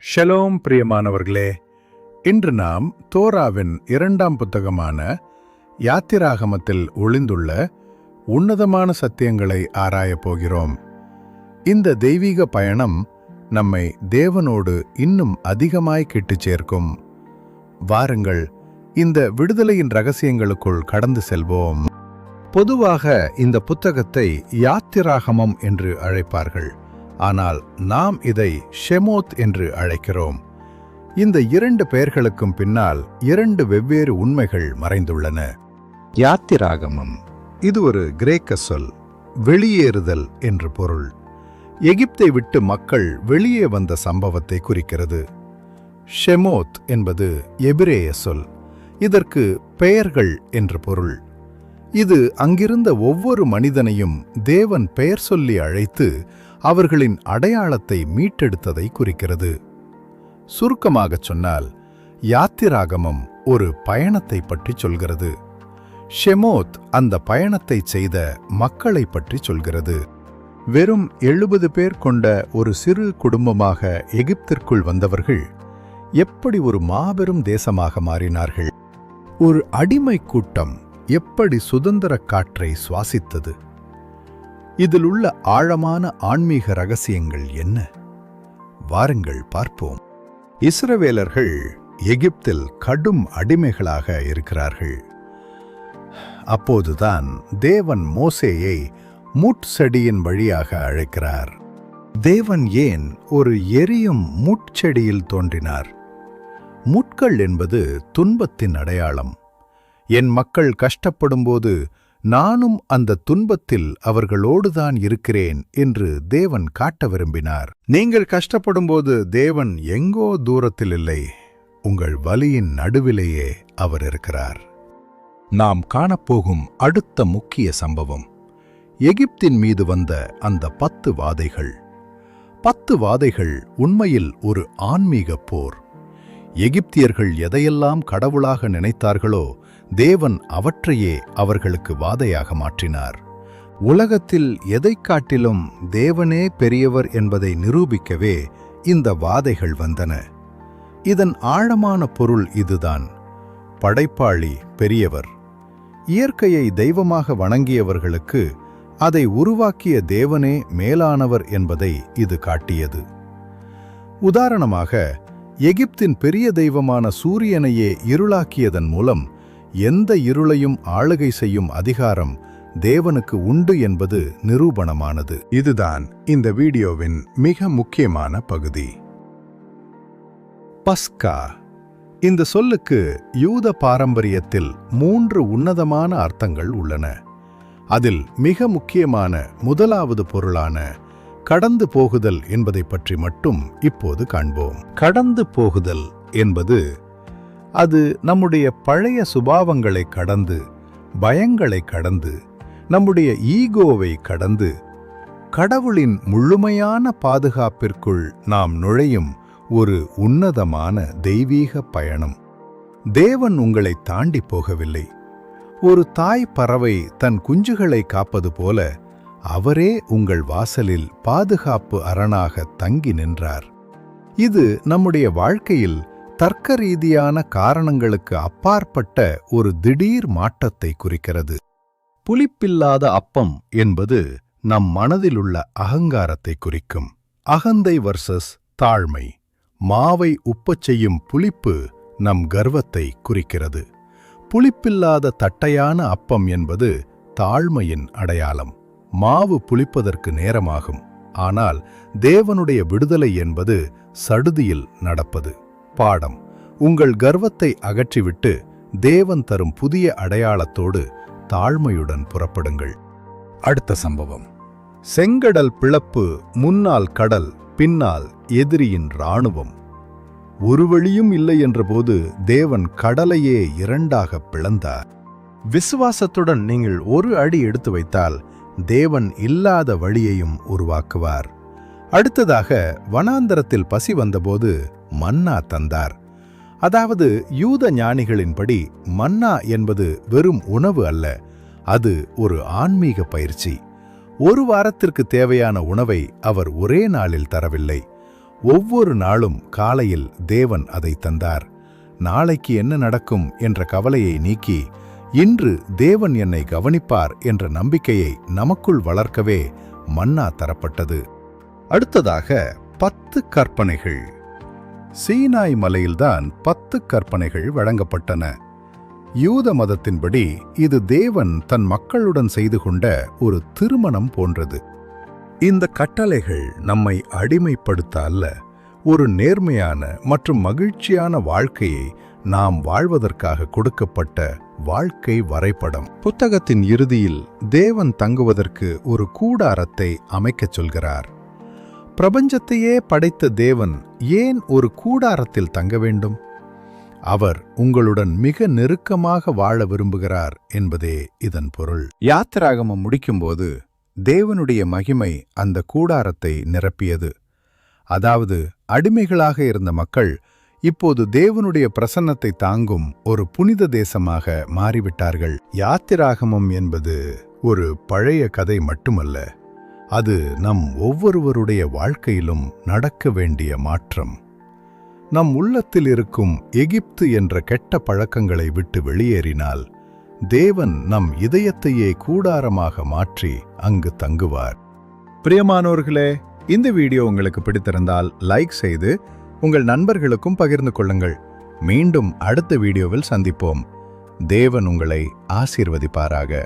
Shalom பிரியமானவர்களே, இன்று நாம் தோராவின் 2ஆம் புத்தகமான யாத்திராகமத்தில் ஒளிந்துள்ள உன்னதமான சத்தியங்களை ஆராயப் போகிறோம். இந்த தெய்வீக பயணம் நம்மை தேவனோடு இன்னும் அதிகமாய் கிட்டுச் சேர்க்கும். வாருங்கள், இந்த விடுதலையின் ரகசியங்களுக்குள் கடந்து செல்வோம். பொதுவாக இந்த புத்தகத்தை யாத்திராகமம் என்று அழைப்பார்கள், ஆனால் நாம் இதை ஷெமோத் என்று அழைக்கிறோம். இந்த 2 பெயர்களுக்கும் பின்னால் 2 வெவ்வேறு உண்மைகள் மறைந்துள்ளன. யாத்திராகமம் இது ஒரு கிரேக்க சொல், வெளியேறுதல் என்று பொருள். எகிப்தை விட்டு மக்கள் வெளியே வந்த சம்பவத்தை குறிக்கிறது. ஷெமோத் என்பது எபிரேய சொல், இதற்கு பெயர்கள் என்று பொருள். இது அங்கிருந்த ஒவ்வொரு மனிதனையும் தேவன் பெயர் சொல்லி அழைத்து அவர்களின் அடையாளத்தை மீட்டெடுத்ததை குறிக்கிறது. சுருக்கமாகச் சொன்னால், யாத்திராகமம் ஒரு பயணத்தை பற்றி சொல்கிறது. ஷெமோத் அந்த பயணத்தை செய்த மக்களை பற்றி சொல்கிறது. வெறும் 70 பேர் கொண்ட ஒரு சிறு குடும்பமாக எகிப்திற்குள் வந்தவர்கள் எப்படி ஒரு மாபெரும் தேசமாக மாறினார்கள்? ஒரு அடிமை கூட்டம் எப்படி சுதந்திர காற்றை சுவாசித்தது? இதில் உள்ள ஆழமான ஆன்மீக ரகசியங்கள் என்ன? வாருங்கள் பார்ப்போம். இஸ்ரவேலர்கள் எகிப்தில் கடும் அடிமைகளாக இருக்கிறார்கள். அப்போதுதான் தேவன் மோசேயை முட்செடியின் வழியாக அழைக்கிறார். தேவன் ஏன் ஒரு எரியும் முட்செடியில் தோன்றினார்? முட்கள் என்பது துன்பத்தின் அடையாளம். என் மக்கள் கஷ்டப்படும்போது நானும் அந்த துன்பத்தில் அவர்களோடுதான் இருக்கிறேன் என்று தேவன் காட்ட விரும்பினார். நீங்கள் கஷ்டப்படும்போது தேவன் எங்கோ தூரத்தில் இல்லை, உங்கள் வலியின் நடுவிலேயே அவர் இருக்கிறார். நாம் காணப்போகும் அடுத்த முக்கிய சம்பவம் எகிப்தின் மீது வந்த அந்த 10 வாதைகள். 10 வாதைகள் உண்மையில் ஒரு ஆன்மீக போர். எகிப்தியர்கள் எதையெல்லாம் கடவுளாக நினைத்தார்களோ தேவன் அவற்றையே அவர்களுக்கு வாதையாக மாற்றினார். உலகத்தில் எதைக் காட்டிலும் தேவனே பெரியவர் என்பதை நிரூபிக்கவே இந்த வாதைகள் வந்தன. இதன் ஆழமான பொருள் இதுதான்: படைப்பாளி பெரியவர். இயற்கையை தெய்வமாக வணங்கியவர்களுக்கு அதை உருவாக்கிய தேவனே மேலானவர் என்பதை இது காட்டியது. உதாரணமாக, எகிப்தின் பெரிய தெய்வமான சூரியனையே இருளாக்கியதன் மூலம் எந்த இருளையும் ஆளுகை செய்யும் அதிகாரம் தேவனுக்கு உண்டு என்பது நிரூபணமானது. இதுதான் இந்த வீடியோவின் மிக முக்கியமான பகுதி. பஸ்கா. இந்த சொல்லுக்கு யூத பாரம்பரியத்தில் 3 உன்னதமான அர்த்தங்கள் உள்ளன. அதில் மிக முக்கியமான முதலாவது பொருளான கடந்து போகுதல் என்பதை பற்றி மட்டும் இப்போது காண்போம். கடந்து போகுதல் என்பது அது நம்முடைய பழைய சுபாவங்களை கடந்து, பயங்களை கடந்து, நம்முடைய ஈகோவை கடந்து, கடவுளின் முழுமையான பாதுகாப்பிற்குள் நாம் நுழையும் ஒரு உன்னதமான தெய்வீக பயணம். தேவன் உங்களை தாண்டி போகவில்லை. ஒரு தாய் பறவை தன் குஞ்சுகளை காப்பது போல அவரே உங்கள் வாசலில் பாதுகாப்பு அரணாக தங்கி நின்றார். இது நம்முடைய வாழ்க்கையில் தர்க்க ரீதியான காரணங்களுக்கு அப்பாற்பட்ட ஒரு திடீர் மாற்றத்தை குறிக்கிறது. புளிப்பில்லாத அப்பம் என்பது நம் மனதிலுள்ள அகங்காரத்தை குறிக்கும். அகந்தை வர்சஸ் தாழ்மை. மாவை உப்பச் செய்யும் புளிப்பு நம் கர்வத்தை குறிக்கிறது. புளிப்பில்லாத தட்டையான அப்பம் என்பது தாழ்மையின் அடையாளம். மாவு புளிப்பதற்கு நேரமாகும், ஆனால் தேவனுடைய விடுதலை என்பது சடுதியில் நடப்பது. பாடம்: உங்கள் கர்வத்தை அகற்றிவிட்டு தேவன் தரும் புதிய அடையாளத்தோடு தாழ்மையுடன் புறப்படுங்கள். அடுத்த சம்பவம் செங்கடல் பிளப்பு. முன்னால் கடல், பின்னால் எதிரியின் இராணுவம். ஒரு வழியும் இல்லை என்றபோது தேவன் கடலையே 2ஆக பிளந்தார். விசுவாசத்துடன் நீங்கள் ஒரு அடி எடுத்து வைத்தால் தேவன் இல்லாத வழியையும் உருவாக்குவார். அடுத்ததாக வனாந்தரத்தில் பசி வந்தபோது மன்னா தந்தார். அதாவது யூத ஞானிகளின்படி மன்னா என்பது வெறும் உணவு அல்ல, அது ஒரு ஆன்மீக பயிற்சி. ஒரு வாரத்திற்கு தேவையான உணவை அவர் ஒரே நாளில் தரவில்லை. ஒவ்வொரு நாளும் காலையில் தேவன் அதை தந்தார். நாளைக்கு என்ன நடக்கும் என்ற கவலையை நீக்கி, இன்று தேவன் என்னை கவனிப்பார் என்ற நம்பிக்கையை நமக்குள் வளர்க்கவே மன்னா தரப்பட்டது. அடுத்ததாக 10 கற்பனைகள். சீனாய் மலையில்தான் 10 கற்பனைகள் வழங்கப்பட்டன. யூத மதத்தின்படி இது தேவன் தன் மக்களுடன் செய்து கொண்ட ஒரு திருமணம் போன்றது. இந்த கட்டளைகள் நம்மை அடிமைப்படுத்த அல்ல, ஒரு நேர்மையான மற்றும் மகிழ்ச்சியான வாழ்க்கையை நாம் வாழ்வதற்காக கொடுக்கப்பட்ட வாழ்க்கை வரைபடம். புத்தகத்தின் இறுதியில் தேவன் தங்குவதற்கு ஒரு கூடாரத்தை அமைக்கச் சொல்கிறார். பிரபஞ்சத்தையே படைத்த தேவன் ஏன் ஒரு கூடாரத்தில் தங்க வேண்டும்? அவர் உங்களுடன் மிக நெருக்கமாக வாழ விரும்புகிறார் என்பதே இதன் பொருள். யாத்திராகமம் முடிக்கும்போது தேவனுடைய மகிமை அந்த கூடாரத்தை நிரப்பியது. அதாவது அடிமைகளாக இருந்த மக்கள் இப்போது தேவனுடைய பிரசன்னத்தை தாங்கும் ஒரு புனித தேசமாக மாறிவிட்டார்கள். யாத்திராகமம் என்பது ஒரு பழைய கதை மட்டுமல்ல, அது நம் ஒவ்வொருவருடைய வாழ்க்கையிலும் நடக்க வேண்டிய மாற்றம். நம் உள்ளத்தில் இருக்கும் எகிப்து என்ற கெட்ட பழக்கங்களை விட்டு வெளியேறினால் தேவன் நம் இதயத்தையே கூடாரமாக மாற்றி அங்கு தங்குவார். பிரியமானோர்களே, இந்த வீடியோ உங்களுக்கு பிடித்திருந்தால் லைக் செய்து உங்கள் நண்பர்களுக்கும் பகிர்ந்து கொள்ளுங்கள். மீண்டும் அடுத்த வீடியோவில் சந்திப்போம். தேவன் உங்களை ஆசீர்வதிப்பாராக.